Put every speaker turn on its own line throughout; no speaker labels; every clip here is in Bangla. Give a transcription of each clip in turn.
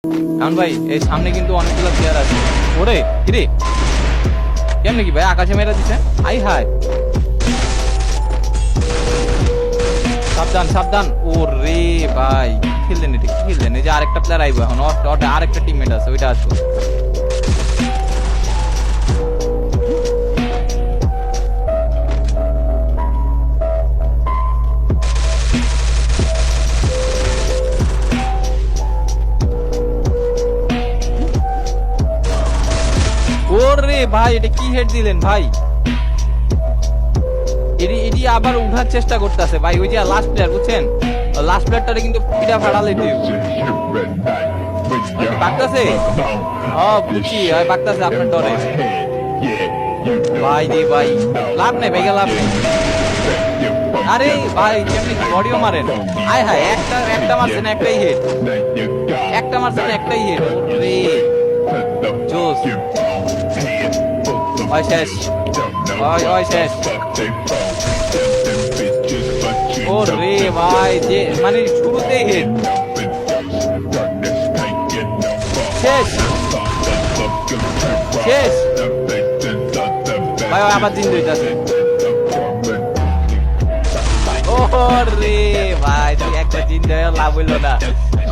এখন ভাই এই সামনে কিন্তু অনেকগুলো প্লেয়ার আছে। ওরে কিরে কেমনে কি ভাই আকাশে মেরা দিছে? আই হাই, সাবধান সাবধান। ওরে ভাই খেললেন, এটা কি খেললেন? এই যে আরেকটা প্লেয়ার আইবো এখন, আরেকটা টিমমেট আছে, ওইটা আসবো। ওরে ভাই এটা কি হেড দিলেন ভাই? এটি আবার উঠার চেষ্টা করতেছে ভাই। ওই যে লাস্ট প্লেয়ার বুঝছেন, লাস্ট প্লেয়ারটারে কিন্তু পিটা ফাড়ালে বাগতাছে। বুঝছি বাগতাছে আপনার ডরে ভাই রে ভাই। লাভ নেই ভাই, লাভ নেই। আরে ভাই কেমনি বডিও মারেন? আয় হায়, একটা মারছেন একটাই হেড, একটা মারছেন একটাই হেড। রে জোস। ওই শেষ, ওই শেষ। ও রে ভাই, যে মানে শুরুতেই হেড। শেষ শেষ ভাই, আবার দিন দিতেছে। ও রে ভাই, তুই একটা দিন লাভ হইলো না।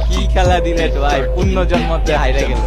কি খেলা দিলে ভাই, পূর্ণ জন্মতে হাইরা গেল।